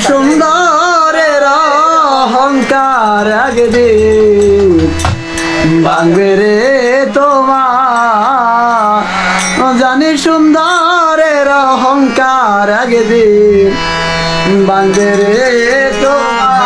সুন্দরের অহংকার একদিন ভাঙবে রে তোমার জানি সুন্দরের অহংকার একদিন ভাঙবে রে তোমার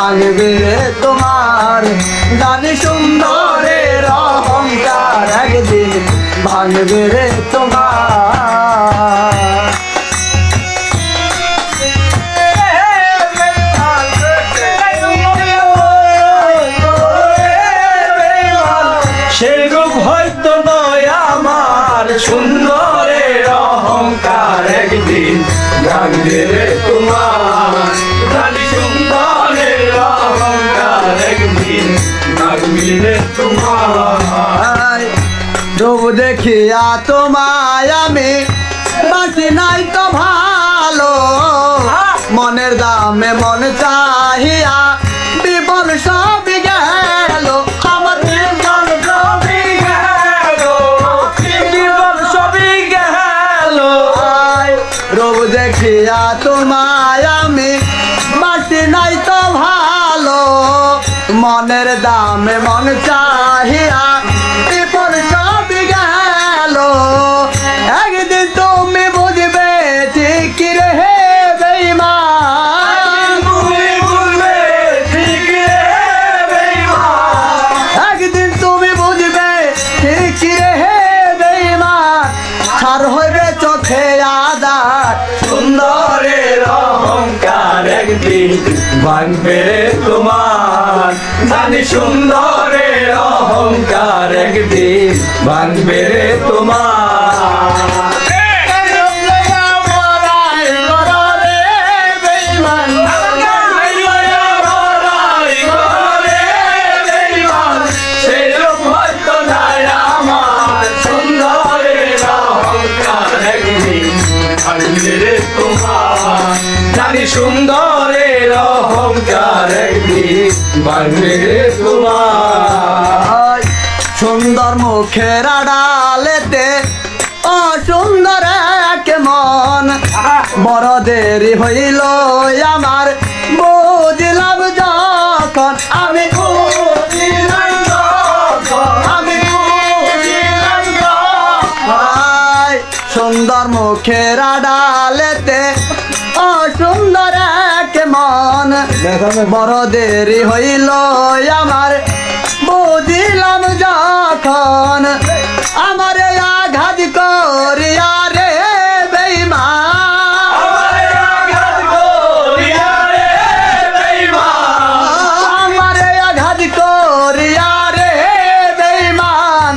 ভাঙবে রে তোমার জানি সুন্দরের অহংকার একদিন ভাঙবে রে তোমার সেই রূপ হয়তো নয় আমার সুন্দরের অহংকার একদিন ভাঙবে রে তোমার জানি সুন্দরের অহংকার একদিন ভাঙবে রে তোমার রূপ দেখিয়া তোমায় আমি বাঁচি নাই তো ভালো মনের দামে মন চাহিয়া বিপদ সবই গেল আমার বিপদ সবই গেল রূপ দেখিয়া তোমায় আমি বাঁচি নাই তো ভালো মনের দামে মন চাহিয়া বিপদ সবই গেল একদিন তুমি বুঝবে ঠিক রে বেঈমান একদিন তুমি বুঝবে ঠিক রে বেঈমান ছাড় হইবে চোখে আদার সুন্দরের অহংকার একদিন ভাঙবে রে তোমার জানি সুন্দরের অহংকার একদিন ভাঙবে রে তোমার জানি সুন্দরের অহংকার একদিন ভাঙবে রে তোমার সুন্দর মুখের আড়ালেতে অসুন্দর এক মন বড় দেরি হইল আমার বুঝলাম যখন আমি সুন্দর মুখের আড়ালেতে অসুন্দর এক মন বড় দেরি হইল আমার বুঝিলাম যখন আমার আঘাত করিয়া রে বেঈমান আমার আঘাত করিয়া রে বেঈমান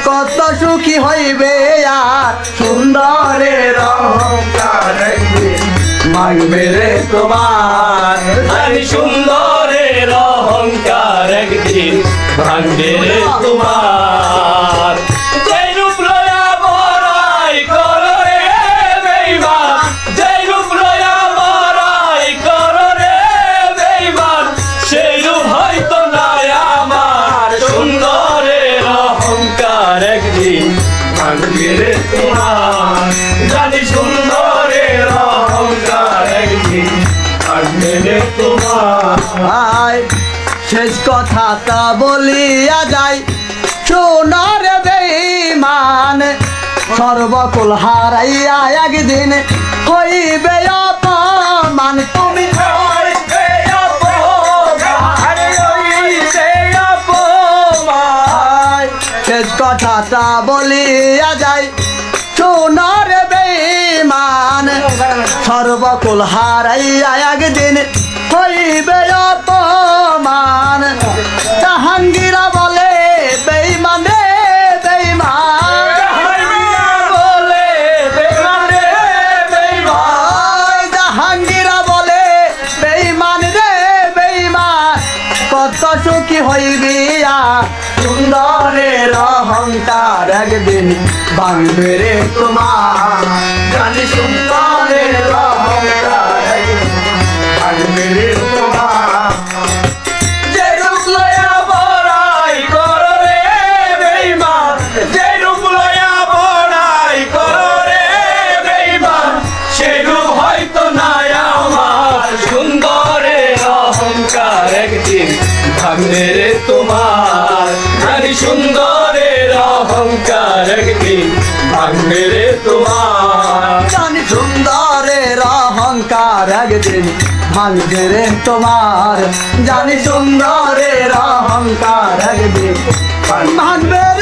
কত সুখী হইবে আর সুন্দরের অহংকার একদিন ভাঙবে রে তোমার জানি সুন্দরের অহংকার একদিন ভাঙবে রে তোমার যেই রূপ লয়া বড়াই করো রে বেঈমান যেই রূপ লয়া বড়াই করো রে বেঈমান সেই রূপ হয়তো নাই আমার সুন্দরের অহংকার একদিন ভাঙবে রে তোমার জানি সুন্দরের অহংকার একদিন ভাঙবে রে তোমার শেষ কথাটা বলিয়া যাই সোনার বেঈমান সর্বকুল হারাইয়া একদিন হইবে অপমান তুমি শেষ কথাটা বলিয়া যাই সোনার বেঈমান সর্বকুল হারাইয়া একদিন হইবে অপমান জাহাঙ্গীরা বলে বেঈমান রে বেঈমান জাহাঙ্গীরা বলে বেঈমান রে বেঈমান কত সুখী হইবি সুন্দরের অহংকার একদিন ভাঙবে রে তোমার জানি সুন্দরের অহংকার ভাঙবে রে তোমার যে রূপ লয়া বড়াই করো রে বেঈমান যে রূপ লয়া বড়াই করো রে বেঈমান সেই রূপ হয়তো নাই আমার সুন্দরের অহংকার একদিন ভাঙবে রে তোমার জানি সুন্দরের অহংকার একদিন ভাঙবে রে তোমার জানি সুন্দরের অহংকার একদিন ভাঙবে রে তোমার জানি সুন্দরের অহংকার একদিন ভাঙবে